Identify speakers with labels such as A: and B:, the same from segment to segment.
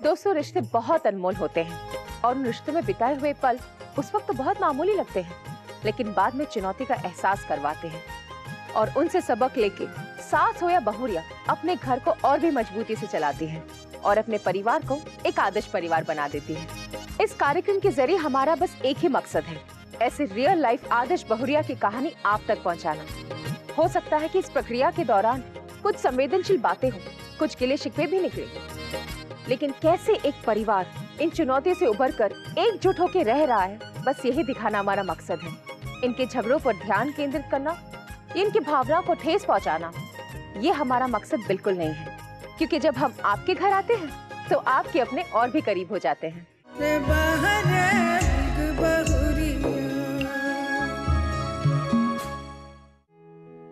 A: दोस्तों, रिश्ते बहुत अनमोल होते हैं और उन रिश्तों में बिताए हुए पल उस वक्त तो बहुत मामूली लगते हैं, लेकिन बाद में चुनौती का एहसास करवाते हैं और उनसे सबक लेके सास हो या बहुरिया अपने घर को और भी मजबूती से चलाती है और अपने परिवार को एक आदर्श परिवार बना देती है। इस कार्यक्रम के जरिए हमारा बस एक ही मकसद है, ऐसे रियल लाइफ आदर्श बहुरिया की कहानी आप तक पहुंचाना। हो सकता है कि इस प्रक्रिया के दौरान कुछ संवेदनशील बातें हों, कुछ गिले शिकवे भी निकले, लेकिन कैसे एक परिवार इन चुनौतियों से उभरकर एकजुट होकर रह रहा है, बस यही दिखाना हमारा मकसद है। इनके झगड़ों पर ध्यान केंद्रित करना, इनकी भावनाओं को ठेस पहुंचाना, ये हमारा मकसद बिल्कुल नहीं है, क्योंकि जब हम आपके घर आते हैं तो आपके अपने और भी करीब हो जाते हैं।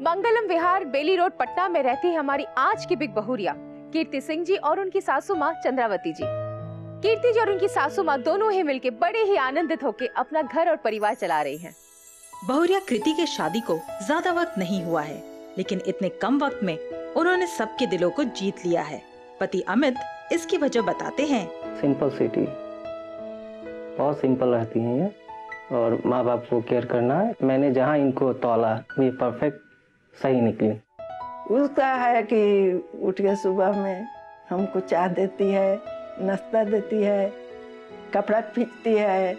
A: मंगलम विहार, बेली रोड, पटना में रहती है हमारी आज की बिग बहुरिया कीर्ति सिंह जी और उनकी सासू माँ चंद्रावती जी। कीर्ति जी और उनकी सासू माँ दोनों ही मिलके बड़े ही आनंदित होकर अपना घर और परिवार चला रही हैं।
B: बहुरिया कृति के शादी को ज्यादा वक्त नहीं हुआ है, लेकिन इतने कम वक्त में उन्होंने सबके दिलों को जीत लिया है। पति अमित इसकी वजह बताते हैं।
C: सिंपल सिटी, बहुत सिंपल रहती हैं ये, और माँ बाप को केयर करना है। मैंने जहाँ इनको तौला ये परफेक्ट सही निकली।
D: उसका है कि उठ के सुबह में हमको चाय देती है, नाश्ता देती है, कपड़ा खींचती है,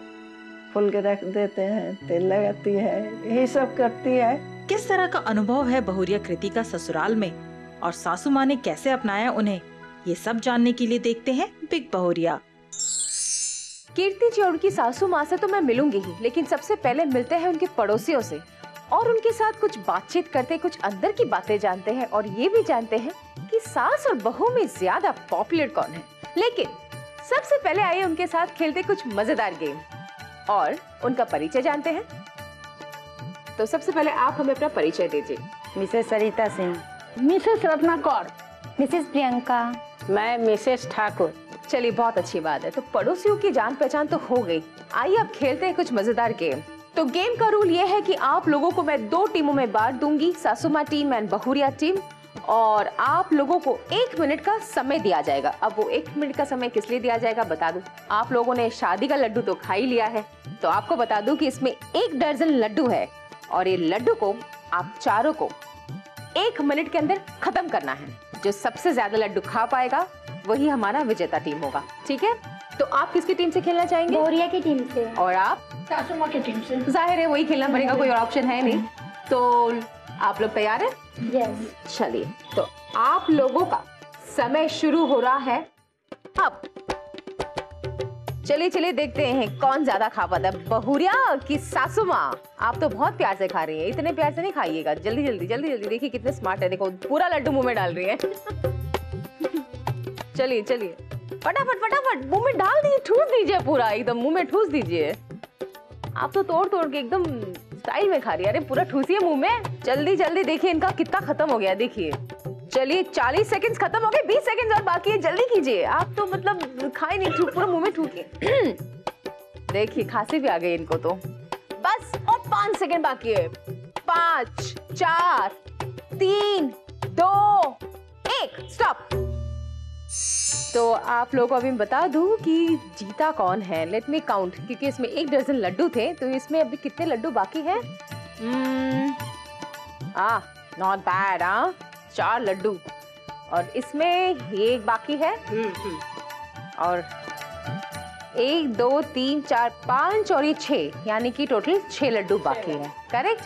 D: फूल के रख देते हैं, तेल लगाती है, यही सब करती है।
B: किस तरह का अनुभव है बहुरिया कृति का ससुराल में और सासू माँ ने कैसे अपनाया उन्हें, ये सब जानने के लिए देखते हैं बिग बहुरिया।
A: कीर्ति जी और उनकी सासू माँ से तो मैं मिलूंगी ही, लेकिन सबसे पहले मिलते हैं उनके पड़ोसियों से और उनके साथ कुछ बातचीत करते, कुछ अंदर की बातें जानते हैं और ये भी जानते हैं कि सास और बहू में ज्यादा पॉपुलर कौन है। लेकिन सबसे पहले आइए उनके साथ खेलते कुछ मजेदार गेम और उनका परिचय जानते हैं। तो सबसे पहले आप हमें अपना परिचय दीजिए।
E: मिसेस सरिता सिंह।
F: मिसेस रत्ना कौर।
E: मिसेस प्रियंका।
F: मैं मिसेस ठाकुर।
A: चलिए, बहुत अच्छी बात है। तो पड़ोसियों की जान पहचान तो हो गई, आइए अब खेलते हैं कुछ मजेदार गेम। तो गेम का रूल ये है कि आप लोगों को मैं 2 टीमों में बांट दूंगी, सासुमा टीम एंड बहुरिया टीम, और आप लोगों को 1 मिनट का समय दिया जाएगा। अब वो 1 मिनट का समय किस लिए दिया जाएगा बता दूं। आप लोगों ने शादी का लड्डू तो खा ही लिया है, तो आपको बता दूं कि इसमें 1 दर्जन लड्डू है और ये लड्डू को आप चारों को 1 मिनट के अंदर खत्म करना है। जो सबसे ज्यादा लड्डू खा पाएगा वही हमारा विजेता टीम होगा, ठीक है? तो आप किसकी टीम से खेलना चाहेंगे?
E: बहुरिया की टीम से।
A: और आप?
F: सासू माँ की टीम से।
A: जाहिर है वही खेलना पड़ेगा, कोई और ऑप्शन है नहीं। तो आप लोग तैयार हैं?
E: यस।
A: चलिए, तो आप लोगों का समय शुरू हो रहा है अब। चलिए चलिए देखते हैं कौन ज्यादा खा पाता है, बहुरिया की सासू माँ। आप तो बहुत प्यार से खा रही हैं, इतने प्यार से नहीं खाइएगा, जल्दी जल्दी जल्दी जल्दी। देखिए कितने स्मार्ट है, देखो पूरा लड्डू मुंह में डाल रही है। चलिए चलिए फटाफट फटाफट मुंह में डाल दीजिए, ठूस दीजिए, पूरा एकदम मुंह में ठूस दीजिए। आप तो तोड़ तोड़ के एकदम स्टाइल में खा रही है। अरे पूरा ठूसिए मुंह में, जल्दी जल्दी। देखिए इनका कितना खत्म हो गया, देखिए। चलिए 40 सेकंड्स खत्म हो गए, 20 सेकंड्स और बाकी है, जल्दी कीजिए। आप तो मतलब खाए नहीं, पूरा मुंह में ठूकिए। देखिए खांसी भी आ गई इनको तो। बस और 5 सेकंड बाकी है। 5 4 3 2 1 स्टॉप। तो आप लोगों को अभी बता दूं कि जीता कौन है। लेट मी काउंट, क्योंकि इसमें 1 दर्जन लड्डू थे, तो इसमें अभी कितने लड्डू बाकी हैं? Not bad. 4 लड्डू और इसमें ये बाकी है। और 1 2 3 4 5 और ये 6, यानी कि टोटल 6 लड्डू बाकी है। करेक्ट?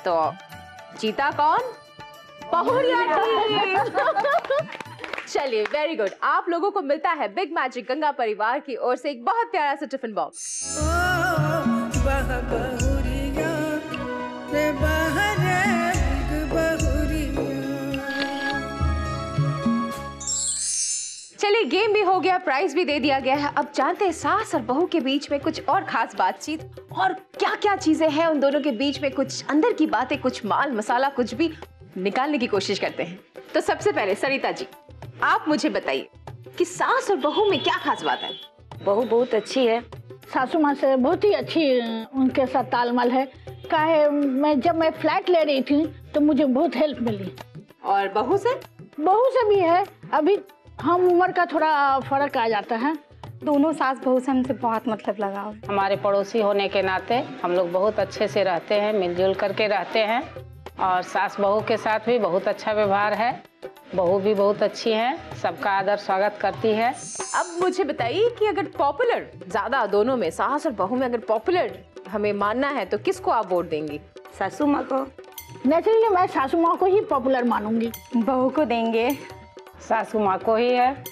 A: तो जीता कौन? बहुरिया टीम। चलिए वेरी गुड। आप लोगों को मिलता है बिग मैजिक गंगा परिवार की ओर से एक बहुत प्यारा सा टिफिन बॉक्स। चलिए गेम भी हो गया, प्राइज भी दे दिया गया है। अब जानते हैं सास और बहू के बीच में कुछ और खास बातचीत और क्या क्या चीजें हैं उन दोनों के बीच में, कुछ अंदर की बातें, कुछ माल मसाला, कुछ भी निकालने की कोशिश करते हैं। तो सबसे पहले सरिता जी, आप मुझे बताइए कि सास और बहू में क्या खास बात है?
F: बहू बहुत अच्छी है, सासू माँ से बहुत ही अच्छी उनके साथ तालमेल है। जब मैं फ्लैट ले रही थी तो मुझे बहुत हेल्प मिली।
A: और बहू से?
F: बहू से भी है, अभी हम उम्र का थोड़ा फर्क आ जाता है।
E: दोनों सास बहू से हमसे बहुत मतलब लगाव।
G: हमारे पड़ोसी होने के नाते हम लोग बहुत अच्छे से रहते हैं, मिलजुल करके रहते हैं और सास बहू के साथ भी बहुत अच्छा व्यवहार है। बहू भी बहुत अच्छी है, सबका आदर स्वागत करती है।
A: अब मुझे बताइए कि अगर पॉपुलर ज्यादा दोनों में, सास और बहू में अगर पॉपुलर हमें मानना है तो किसको आप वोट देंगी?
E: सासू माँ को।
F: नेचुरली मैं सासू माँ को ही पॉपुलर मानूंगी।
E: बहू को देंगे।
G: सासू माँ को ही है।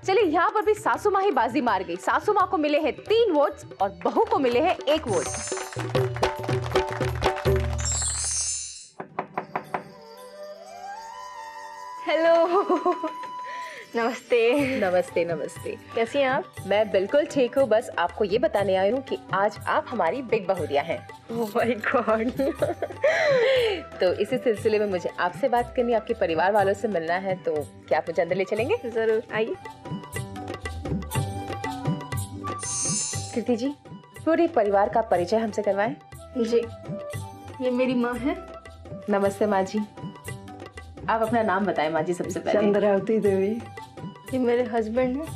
A: चलिए यहाँ पर भी सासू माँ ही बाजी मार गई। सासू माँ को मिले हैं 3 वोट्स और बहू को मिले हैं 1 वोट।
E: हेलो। नमस्ते।
A: नमस्ते नमस्ते।
E: कैसी हैं आप?
A: मैं बिल्कुल ठीक हूँ, बस आपको ये बताने आई हूँ कि आज आप हमारी बिग बहुरिया हैं।
E: Oh my God.
A: तो इसी सिलसिले में मुझे आपसे बात करनी, आपके परिवार वालों से मिलना है, तो क्या आप मुझे अंदर ले चलेंगे?
E: जरूर, आइए।
A: कृति जी, पूरे परिवार का परिचय हमसे करवाएं।
E: जी, ये मेरी माँ है।
A: नमस्ते माँ जी। आप अपना नाम बताएं माँ जी सबसे पहले।
D: चंद्रावती देवी।
E: ये मेरे हस्बैंड है।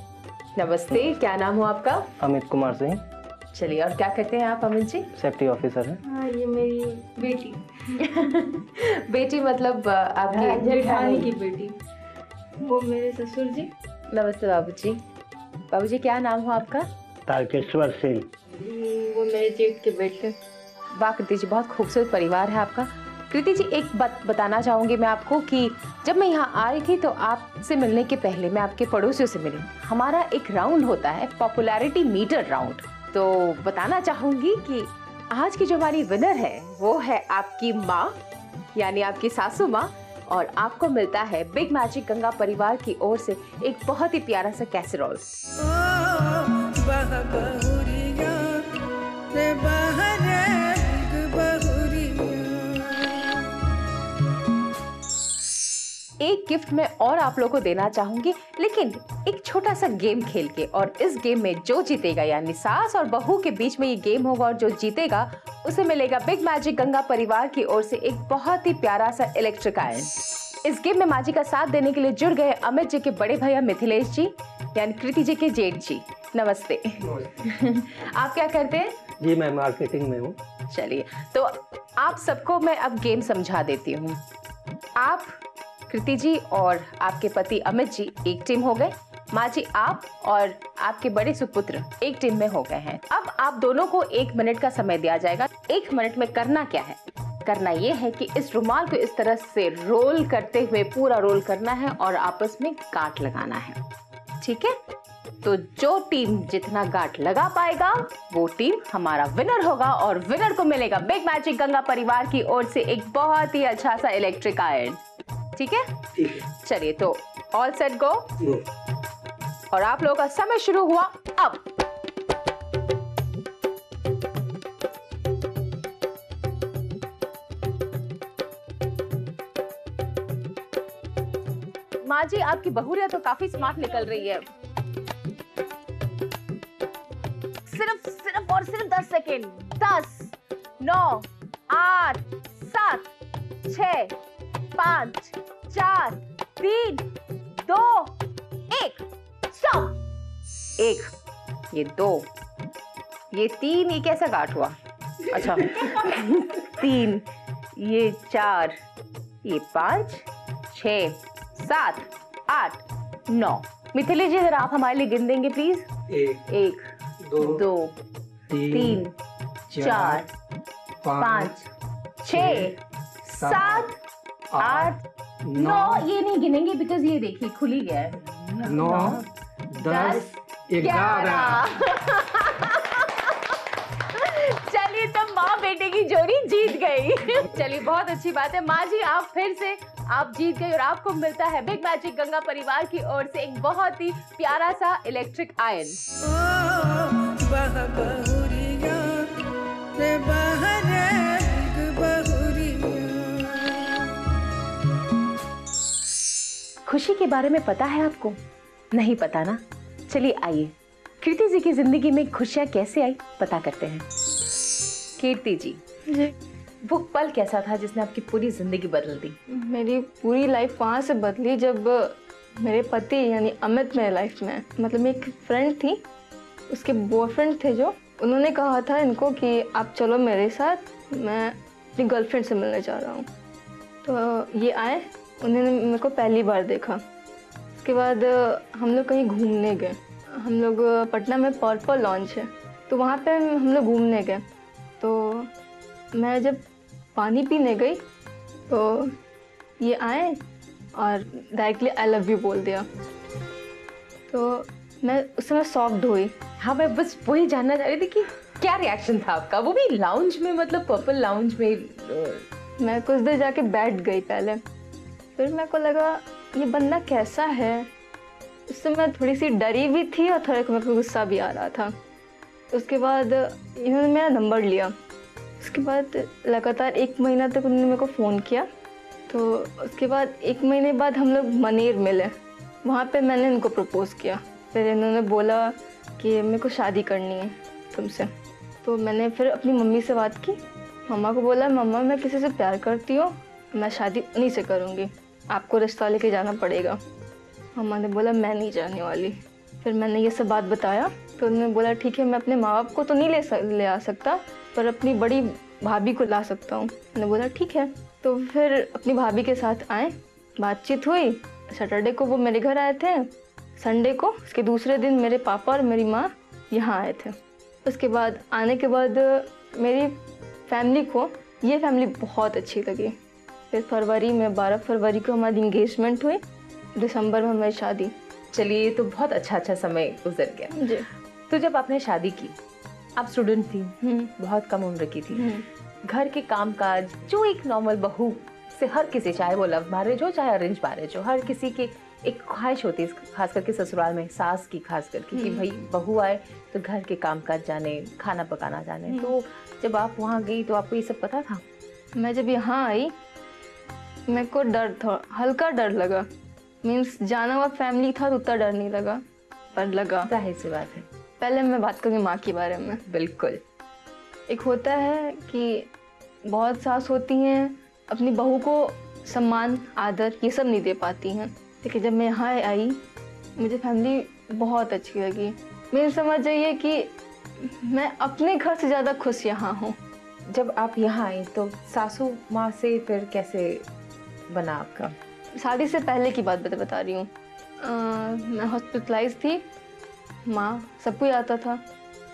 A: नमस्ते, क्या नाम हो आपका?
C: अमित कुमार सिंह,
A: चलिए, और क्या करते हैं आप अमित जी?
C: सेफ्टी ऑफिसर है।
E: हाँ, ये मेरी बेटी।
A: बेटी मतलब आपकी
E: जेठानी की बेटी। वो मेरे ससुर जी।
A: नमस्ते बाबूजी। बाबूजी, क्या नाम हो आपका?
C: तारकेश्वर सिंह।
E: वो मेरे जेठ के बेटे।
A: वाह कृति जी, बहुत खूबसूरत परिवार है आपका। कृति जी, एक बात बताना चाहूंगी मैं आपको कि जब मैं यहाँ आ रही थी तो आपसे मिलने के पहले मैं आपके पड़ोसियों से मिली। हमारा एक राउंड होता है, पॉपुलैरिटी मीटर राउंड। तो बताना चाहूंगी कि आज की जो हमारी विनर है वो है आपकी माँ, यानी आपकी सासू माँ, और आपको मिलता है बिग मैजिक गंगा परिवार की ओर से एक बहुत ही प्यारा सा कैसरोल। एक गिफ्ट मैं और आप लोगों को देना चाहूंगी, लेकिन एक छोटा सा गेम खेल के। और इस गेम में जो जीतेगा, यानी सास और बहू के बीच में ये गेम होगा, और जो जीतेगा उसे मिलेगा बिग मैजिक गंगा परिवार की ओर से एक बहुत ही प्यारा सा इलेक्ट्रिक आयरन। इस गेम में माँ जी का साथ देने के लिए जुड़ गए अमित जी के बड़े भैया मिथिलेश जी, यानी कृति जी के जेठ जी। नमस्ते। आप क्या करते हैं?
C: जी, मैं मार्केटिंग में हूँ।
A: चलिए, तो आप सबको मैं अब गेम समझा देती हूँ। आप कृति जी और आपके पति अमित जी एक टीम हो गए, माँ जी आप और आपके बड़े सुपुत्र एक टीम में हो गए हैं। अब आप दोनों को 1 मिनट का समय दिया जाएगा। 1 मिनट में करना क्या है? करना ये है कि इस रुमाल को इस तरह से रोल करते हुए पूरा रोल करना है और आपस में गांठ लगाना है, ठीक है? तो जो टीम जितना गांठ लगा पाएगा वो टीम हमारा विनर होगा, और विनर को मिलेगा बिग मैजिक गंगा परिवार की ओर से एक बहुत ही अच्छा सा इलेक्ट्रिक आयरन। ठीक है?
C: ठीक है।
A: चलिए, तो ऑल सेट गो। और आप लोगों का समय शुरू हुआ अब। माँ जी, आपकी बहुरिया तो काफी स्मार्ट निकल रही है। सिर्फ और सिर्फ 10 सेकेंड। 10, 9, 8, 7, 6, 5, 4, 3, 2, 1, स्टॉप। 1, ये 2, ये 3, ये कैसा गांठ हुआ? अच्छा 3, ये 4, ये 5, 6, 7, 8, 9। मिथिलेश जी, जरा आप हमारे लिए गिन देंगे प्लीज। 1, 2, 3, 4, 5, 6, 7, 8, 9। ये नहीं गिनेंगे बिकॉज ये देखिए खुल ही गया है।
C: 9, 10, 11।
A: चलिए, तो माँ बेटे की जोड़ी जीत गई। चलिए, बहुत अच्छी बात है। माँ जी, आप फिर से आप जीत गई और आपको मिलता है बिग मैजिक गंगा परिवार की ओर से एक बहुत ही प्यारा सा इलेक्ट्रिक आयरन। खुशी के बारे में पता है आपको? नहीं पता ना? चलिए आइए, कीर्ति जी की जिंदगी में खुशियाँ कैसे आई पता करते हैं। कीर्ति जी, वो पल कैसा था जिसने आपकी पूरी जिंदगी बदल दी?
E: मेरी पूरी लाइफ वहाँ से बदली जब मेरे पति यानी अमित मेरे लाइफ में, मतलब एक फ्रेंड थी, उसके बॉयफ्रेंड थे जो, उन्होंने कहा था इनको कि आप चलो मेरे साथ, मैं अपनी गर्लफ्रेंड से मिलने जा रहा हूँ। तो ये आए, उन्होंने मेरे को पहली बार देखा। उसके बाद हम लोग कहीं घूमने गए। हम लोग पटना में पर्पल लॉन्च है, तो वहाँ पे हम लोग घूमने गए। तो मैं जब पानी पीने गई तो ये आए और डायरेक्टली आई लव यू बोल दिया। तो मैं उस समय शॉक्ड हुई।
A: हाँ, मैं बस वही जानना चाह रही थी कि क्या रिएक्शन था आपका, वो भी लाउंज में, मतलब पर्पल लाउंज में।
E: मैं कुछ देर जाके बैठ गई पहले, फिर मेरे को लगा ये बंदा कैसा है। उस समय थोड़ी सी डरी भी थी और थोड़ा मेरे को गुस्सा भी आ रहा था। उसके बाद इन्होंने मेरा नंबर लिया। उसके बाद लगातार 1 महीना तक उन्होंने मेरे को फ़ोन किया। तो उसके बाद 1 महीने बाद हम लोग मनेर मिले। वहाँ पे मैंने इनको प्रपोज़ किया। फिर इन्होंने बोला कि मेरे को शादी करनी है तुमसे। तो मैंने फिर अपनी मम्मी से बात की। मम्मा को बोला, मम्मा मैं किसी से प्यार करती हूँ, मैं शादी उन्हीं से करूँगी, आपको रिश्ता लेके जाना पड़ेगा। मम्मा ने बोला मैं नहीं जाने वाली। फिर मैंने ये सब बात बताया तो उन्होंने बोला ठीक है, मैं अपने माँ बाप को तो नहीं ले आ सकता, पर अपनी बड़ी भाभी को ला सकता हूँ। मैंने बोला ठीक है। तो फिर अपनी भाभी के साथ आए, बातचीत हुई। सैटरडे को वो मेरे घर आए थे, संडे को उसके दूसरे दिन मेरे पापा और मेरी माँ यहाँ आए थे। उसके बाद आने के बाद मेरी फैमिली को ये फैमिली बहुत अच्छी लगी। फिर फरवरी में 12 फरवरी को हमारी इंगेजमेंट हुई, दिसंबर में हमारी शादी।
A: चलिए, ये तो बहुत अच्छा समय गुजर गया
E: जी।
A: तो जब आपने शादी की, आप स्टूडेंट थी, बहुत कम उम्र की थी, घर के कामकाज जो एक नॉर्मल बहू से हर किसी, चाहे वो लव मैरिज हो चाहे अरेंज मैरिज हो, हर किसी की एक ख्वाहिश होती है, खास करके ससुराल में सास की खास करके, कि भाई बहू आए तो घर के कामकाज जाने, खाना पकाना जाने। तो जब आप वहाँ गई तो आपको ये सब पता था?
E: मैं जब यहाँ आई मेरे को डर था, हल्का डर लगा। मीन्स जाना हुआ फैमिली था तो उतना डर नहीं लगा, पर लगा।
A: जाहिर सी बात है।
E: पहले मैं बात करूँगी माँ के बारे में।
A: बिल्कुल।
E: एक होता है कि बहुत सास होती हैं, अपनी बहू को सम्मान, आदर ये सब नहीं दे पाती हैं। लेकिन जब मैं यहाँ आई मुझे फैमिली बहुत अच्छी लगी। मेरी समझ जाइए कि मैं अपने घर से ज़्यादा खुश यहाँ हूँ।
A: जब आप यहाँ आई तो सासू माँ से फिर कैसे बना आपका?
E: शादी से पहले की बात बता रही हूँ। मैं हॉस्पिटलाइज थी, माँ सब कोई आता था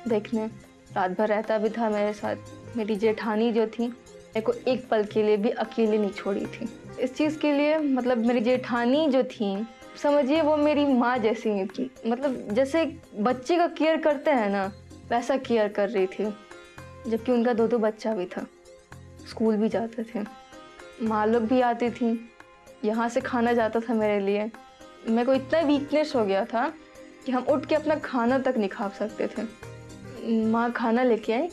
E: देखने, रात भर रहता भी था मेरे साथ। मेरी जेठानी जो थी मेरे को एक पल के लिए भी अकेले नहीं छोड़ी थी। इस चीज़ के लिए मतलब मेरी जेठानी जो थी, समझिए वो मेरी माँ जैसी ही थी। मतलब जैसे बच्चे का केयर करते हैं ना, वैसा केयर कर रही थी। जबकि उनका 2 बच्चा भी था, स्कूल भी जाते थे, माँ लोग भी आती थी, यहाँ से खाना जाता था मेरे लिए। मेरे को इतना वीकनेस हो गया था कि हम उठ के अपना खाना तक नहीं खा सकते थे। माँ खाना लेके आई,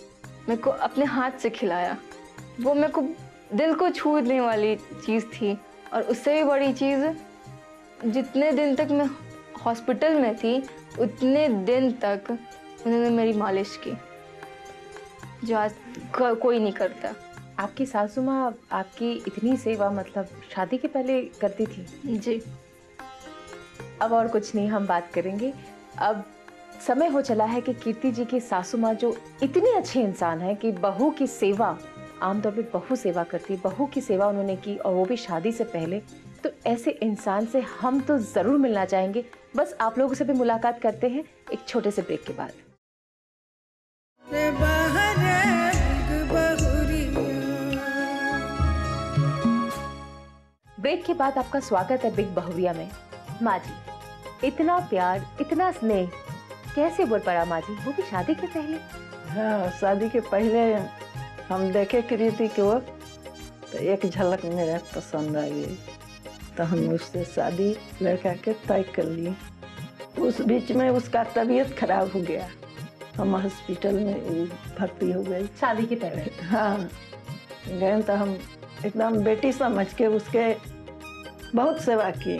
E: मेरे को अपने हाथ से खिलाया। वो मेरे को दिल को छूने वाली चीज़ थी। और उससे भी बड़ी चीज़, जितने दिन तक मैं हॉस्पिटल में थी उतने दिन तक उन्होंने मेरी मालिश की, जो आज कोई नहीं करता।
A: आपकी सासू माँ आपकी इतनी सेवा मतलब शादी के पहले करती थी?
E: जी।
A: अब और कुछ नहीं, हम बात करेंगे। अब समय हो चला है कि कीर्ति जी की सासू माँ जो इतनी अच्छी इंसान है कि बहू की सेवा, आमतौर पे बहू सेवा करती है, बहू की सेवा उन्होंने की और वो भी शादी से पहले। तो ऐसे इंसान से हम तो ज़रूर मिलना चाहेंगे। बस आप लोगों से भी मुलाकात करते हैं एक छोटे से ब्रेक के बाद। ब्रेक के बाद आपका स्वागत है बिग बहुरिया में। माँ जी, इतना प्यार, इतना स्नेह कैसे बोल पड़ा माँ जी, वो भी शादी के पहले?
D: हाँ, शादी के पहले हम देखे कृति को तो एक झलक मेरा पसंद आ गई, तो हम उससे शादी लड़का के तय कर लिए। उस बीच में उसका तबीयत खराब हो गया, हम हॉस्पिटल में भर्ती हो गए।
A: शादी के पहले?
D: हाँ, गए तो हम एकदम बेटी समझ के उसके बहुत सेवा की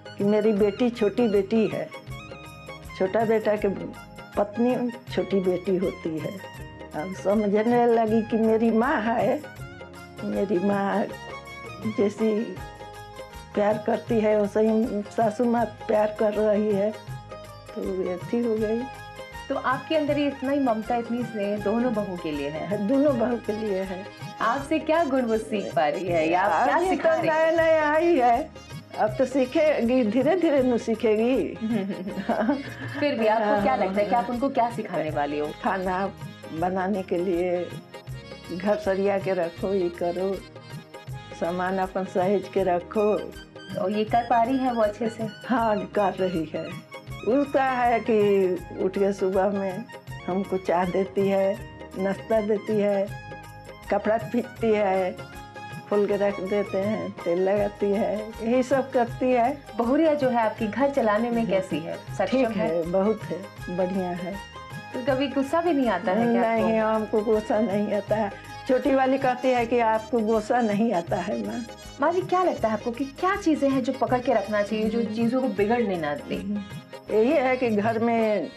D: कि मेरी बेटी छोटी बेटी है, छोटा बेटा के पत्नी छोटी बेटी होती है। अब समझने लगी कि मेरी माँ है, मेरी माँ जैसी प्यार करती है वैसे ही सासू माँ प्यार कर रही है, तो अच्छी हो गई।
A: तो आपके अंदर ये इतना ही ममता, इतनी स्नेह दोनों बहू के लिए है?
D: दोनों बहू के लिए है।
A: आपसे क्या गुण वो सीख पा रही है या आप क्या सिखा रही है?
D: नया नया आई है, अब तो सीखेगी, धीरे धीरे न सीखेगी।
A: फिर भी आपको क्या लगता है कि आप उनको क्या सिखाने वाली हो?
D: खाना बनाने के लिए घर सरिया के रखो, ये करो, सामान अपन सहेज के रखो।
A: और ये कर पा रही है वो अच्छे से?
D: हाँ, कर रही है। उसका है कि उठ के सुबह में हमको चाय देती है, नाश्ता देती है, कपड़ा खींचती है, फूल के रख देते हैं, तेल लगाती है, यही सब करती है।
A: बहुरिया जो है आपकी घर चलाने में कैसी है?
D: ठीक है, बहुत है, बढ़िया है।
A: तो कभी गुस्सा भी नहीं आता है क्या?
D: नहीं, हमको गुस्सा नहीं आता है। छोटी वाली कहती है कि आपको गुस्सा नहीं आता है माँ।
A: माँ जी, क्या लगता है आपको कि क्या चीजें हैं जो पकड़ के रखना चाहिए, जो चीजों को बिगड़ने ना दे?
D: यही है कि घर में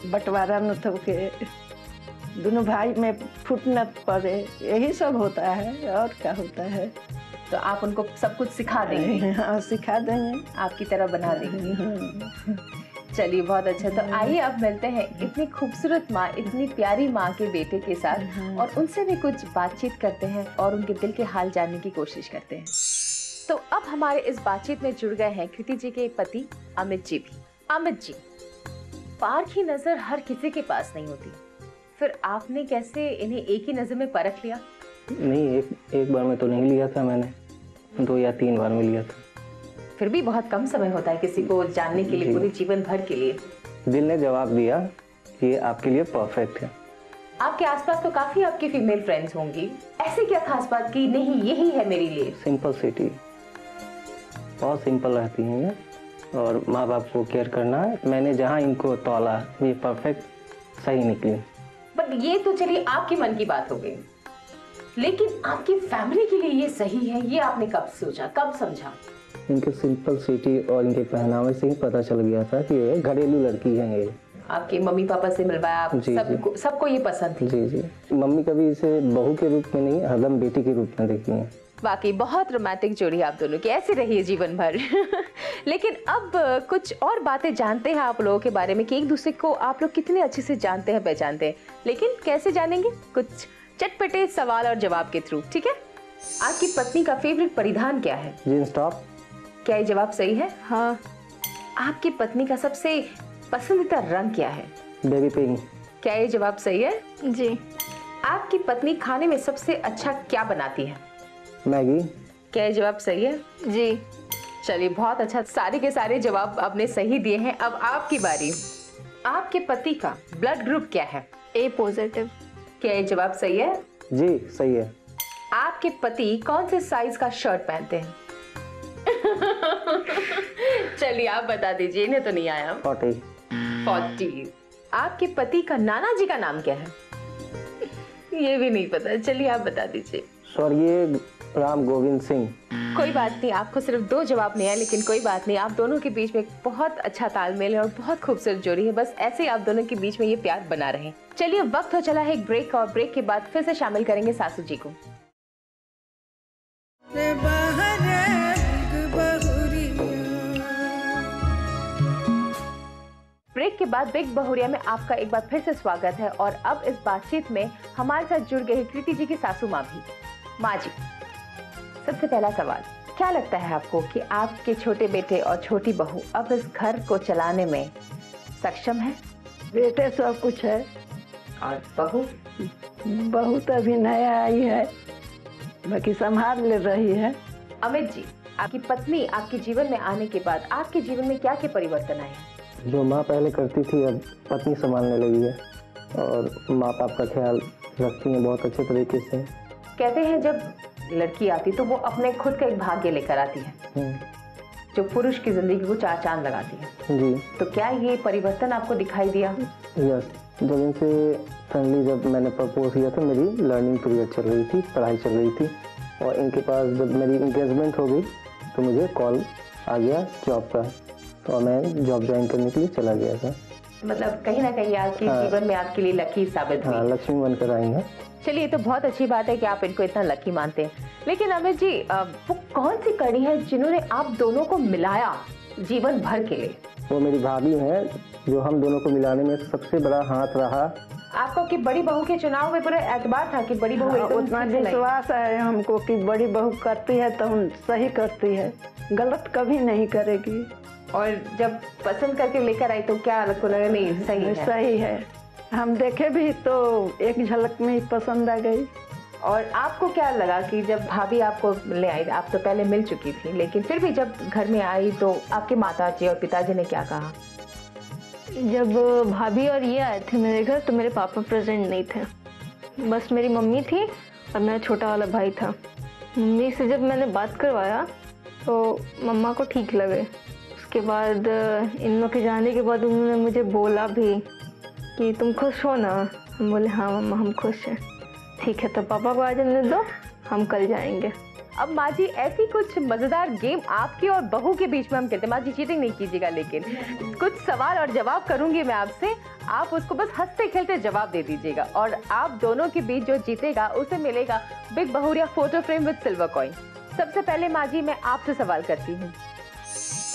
D: बंटवारा न थके, दोनों भाई में फूट न पड़े, यही सब होता है, और क्या होता है।
A: तो आप उनको सब कुछ सिखा देंगे?
D: हाँ, सिखा देंगे,
A: आपकी तरह बना देंगे। चलिए, बहुत अच्छा। तो आइए अब मिलते हैं इतनी खूबसूरत माँ, इतनी प्यारी माँ के बेटे के साथ, और उनसे भी कुछ बातचीत करते हैं और उनके दिल के हाल जानने की कोशिश करते हैं। तो अब हमारे इस बातचीत में जुड़ गए हैं कृति जी के पति अमित जी भी। अमित जी, पार की नजर हर किसी के पास नहीं होती, फिर आपने कैसे इन्हें एक ही नजर में परख लिया?
C: नहीं, एक बार में तो नहीं लिया था मैंने, 2 या 3 बार में लिया था।
A: फिर भी बहुत कम समय होता है किसी को जानने के लिए, पूरे जीवन भर के लिए।
C: दिल ने जवाब दिया कि ये आपके लिए परफेक्ट है।
A: आपके आसपास तो काफी आपकी फीमेल फ्रेंड्स होंगी, ऐसे क्या खास बात की नहीं यही है मेरे लिए?
C: सिंपल सिटी, बहुत सिंपल रहती हैं ये, और माँ बाप को केयर करना है। मैंने जहाँ इनको तौला, ये परफेक्ट सही निकली।
A: बट ये तो चलिए आपके मन की बात हो गई, लेकिन आपकी फैमिली के लिए ये सही है, ये आपने कब सोचा, कब समझा?
C: इनके सिंपल सिटी और इनके पहनावे से ही पता चल गया था कि ये घरेलू लड़की है। ये
A: आपके मम्मी पापा से मिलवाया आप? सबको ये पसंद थी?
C: जी। मम्मी कभी इसे बहू के रूप में नहीं, हरदम बेटी के रूप में देखी है।
A: वाकई बहुत रोमांटिक जोड़ी आप दोनों की, ऐसी रही है जीवन भर। लेकिन अब कुछ और बातें जानते हैं आप लोगों के बारे में कि एक दूसरे को आप लोग कितने अच्छे से जानते हैं, पहचानते हैं। लेकिन कैसे जानेंगे? कुछ चटपटे सवाल और जवाब के थ्रू, ठीक है? आपकी पत्नी का फेवरेट परिधान क्या है?
C: Jeans top.
A: क्या ये जवाब सही है? हाँ। आपकी पत्नी का सबसे पसंदीदा रंग क्या है?
C: Baby pink.
A: क्या ये जवाब सही है?
E: जी।
A: आपकी पत्नी खाने में सबसे अच्छा क्या बनाती है?
C: मैगी।
A: क्या ये जवाब सही है?
E: जी।
A: चलिए, बहुत अच्छा, सारे के सारे जवाब आपने सही दिए हैं। अब आपकी बारी। आपके पति का ब्लड ग्रुप क्या है?
E: ए पॉजिटिव।
A: क्या ये जवाब सही है?
C: जी, सही है।
A: आपके पति कौन से साइज का शर्ट पहनते हैं? चलिए आप बता दीजिए, इन्हें तो नहीं आया। 40। आपके पति का नाना जी का नाम क्या है? ये भी नहीं पता, चलिए आप बता दीजिए।
C: स्वर्गीय राम गोविंद सिंह।
A: कोई बात नहीं, आपको सिर्फ 2 जवाब नहीं है, लेकिन कोई बात नहीं, आप दोनों के बीच में एक बहुत अच्छा तालमेल है और बहुत खूबसूरत जोड़ी है। बस ऐसे ही आप दोनों के बीच में ये प्यार बना रहे। चलिए, वक्त हो चला है एक ब्रेक, और ब्रेक के बाद फिर से शामिल करेंगे सासू जी को। ब्रेक के बाद बिग बहुरिया में आपका एक बार फिर से स्वागत है, और अब इस बातचीत में हमारे साथ जुड़ गई कृति जी की सासू माँ भी। माँ जी, सबसे पहला सवाल, क्या लगता है आपको कि आपके छोटे बेटे और छोटी बहू अब इस घर को चलाने में सक्षम है?
D: बेटे सब कुछ है,
A: और बहू?
D: बहू तो अभी नया आई है, बाकी संभाल ले रही है।
A: अमित जी, आपकी पत्नी आपके जीवन में आने के बाद आपके जीवन में क्या क्या परिवर्तन आए?
C: जो माँ पहले करती थी, अब पत्नी संभालने लगी है, और माँ बाप का ख्याल रखती हैं बहुत अच्छे तरीके से।
A: कहते हैं जब लड़की आती तो वो अपने खुद का एक भाग्य लेकर आती है, जो पुरुष की जिंदगी को 4 चांद लगाती है।
C: जी।
A: तो क्या ये परिवर्तन आपको दिखाई दिया?
C: यस। जब इनसे फ्रेंडली जब मैंने प्रपोज किया था, मेरी लर्निंग पीरियड चल रही थी, पढ़ाई चल रही थी, और इनके पास जब मेरी इंगेजमेंट हो गई तो मुझे कॉल आ गया जॉब का, तो मैं जॉब ज्वाइन करने के लिए चला गया था।
A: मतलब कहीं ना कहीं आपके जीवन में आपके लिए लकी साबित हुई।
C: लक्ष्मी बनकर आई हैं।
A: चलिए, ये तो बहुत अच्छी बात है कि आप इनको इतना लकी मानते हैं। लेकिन अमित जी, वो कौन सी कड़ी है जिन्होंने आप दोनों को मिलाया जीवन भर के लिए?
C: वो मेरी भाभी हैं जो हम दोनों को मिलाने में सबसे बड़ा हाथ रहा।
A: आपको कि बड़ी बहू के चुनाव में पूरा एतबार था कि बड़ी बहू एकदम
D: उतना विश्वास है हमको कि बड़ी बहू करती है तो हम सही करती है, गलत कभी नहीं करेगी।
A: और जब पसंद करके लेकर आई तो क्या आपको लगा? नहीं, सही है,
D: सही है। हम देखे भी तो एक झलक में ही पसंद आ गई।
A: और आपको क्या लगा कि जब भाभी आपको ले आई, आप तो पहले मिल चुकी थी, लेकिन फिर भी जब घर में आई तो आपके माताजी और पिताजी ने क्या कहा?
E: जब भाभी और ये आए थे मेरे घर तो मेरे पापा प्रेजेंट नहीं थे, बस मेरी मम्मी थी और मेरा छोटा वाला भाई था। मम्मी से जब मैंने बात करवाया तो मम्मा को ठीक लगे। उसके बाद इन लोग के जाने के बाद उन्होंने मुझे बोला भी कि तुम खुश हो ना? हम बोले हाँ मम्मा, हम खुश हैं। ठीक है, तो पापा को आज जाने दो, हम कल जाएंगे।
A: अब माँ जी, ऐसी कुछ मजेदार गेम आपकी और बहू के बीच में हम खेलते हैं। माँ जी, चीटिंग नहीं कीजिएगा, लेकिन कुछ सवाल और जवाब करूंगी मैं आपसे, आप उसको बस हंसते खेलते जवाब दे दीजिएगा। और आप दोनों के बीच जो जीतेगा उसे मिलेगा बिग बहुरिया photo frame with silver coin. सबसे पहले माँ जी, मैं आपसे सवाल करती हूँ,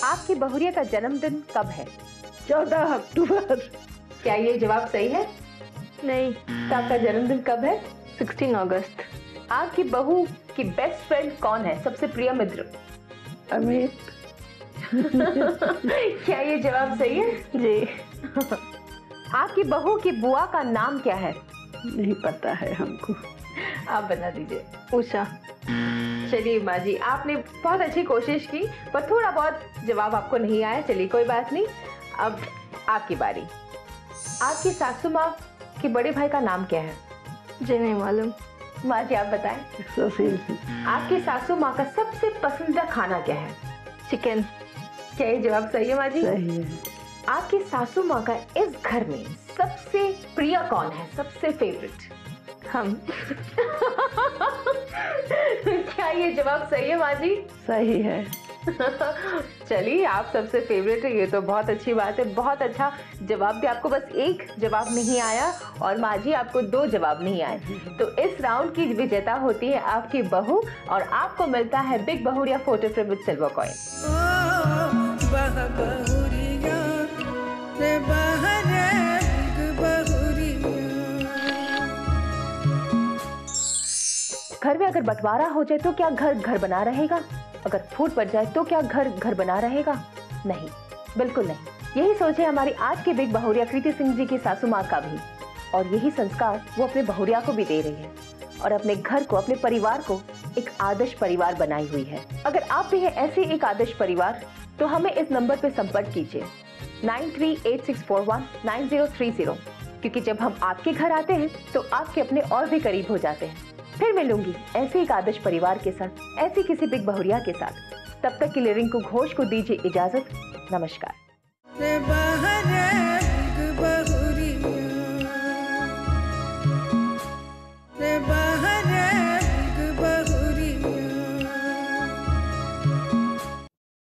A: आपकी बहुरिया का जन्मदिन कब है?
D: 14 अक्टूबर।
A: क्या ये जवाब सही है?
E: नहीं।
A: तो आपका जन्मदिन कब है?
E: 16 अगस्त।
A: आपकी बहू की बेस्ट फ्रेंड कौन है, सबसे प्रिय मित्र?
D: अमित।
A: क्या ये जवाब सही है?
E: जी।
A: आपकी बहू की बुआ का नाम क्या है?
D: नहीं पता है हमको।
A: आप बता दीजिए।
E: उषा।
A: चलिए माँ जी, आपने बहुत अच्छी कोशिश की, पर थोड़ा बहुत जवाब आपको नहीं आया। चलिए, कोई बात नहीं। अब आपकी बारी। आपकी सासू माँ के बड़े भाई का नाम क्या है?
E: जी नहीं मालूम।
A: माँ जी, आप बताएं।
D: सुशील।
A: आपकी सासू माँ का सबसे पसंदीदा खाना क्या है?
E: चिकन।
A: क्या ये जवाब सही है माँ जी?
D: सही है।
A: आपकी सासू माँ का इस घर में सबसे प्रिय कौन है, सबसे फेवरेट?
E: हम।
A: क्या ये जवाब सही है माँ जी?
D: सही है।
A: चलिए, आप सबसे फेवरेट है, ये तो बहुत अच्छी बात है। बहुत अच्छा जवाब भी, आपको बस एक जवाब नहीं आया और माँ जी आपको 2 जवाब नहीं आए। तो इस राउंड की विजेता होती है आपकी बहू और आपको मिलता है बिग बहुरिया photo frame with silver coin. घर में अगर बंटवारा हो जाए तो क्या घर घर बना रहेगा? अगर फूट पड़ जाए तो क्या घर घर बना रहेगा? नहीं, बिल्कुल नहीं। यही सोच है हमारी आज की बिग बहुरिया कृति सिंह जी की सासू माँ का भी, और यही संस्कार वो अपने बहुरिया को भी दे रही है और अपने घर को, अपने परिवार को एक आदर्श परिवार बनाई हुई है। अगर आप भी हैं ऐसे एक आदर्श परिवार तो हमें इस नंबर पर संपर्क कीजिए 9386419030, क्योंकि जब हम आपके घर आते हैं तो आपके अपने और भी करीब हो जाते हैं। फिर मिलूंगी ऐसे एक आदर्श परिवार के साथ, ऐसी किसी बिग बहुरिया के साथ। तब तक के लिए रिंकू घोष को दीजिए इजाजत। नमस्कार।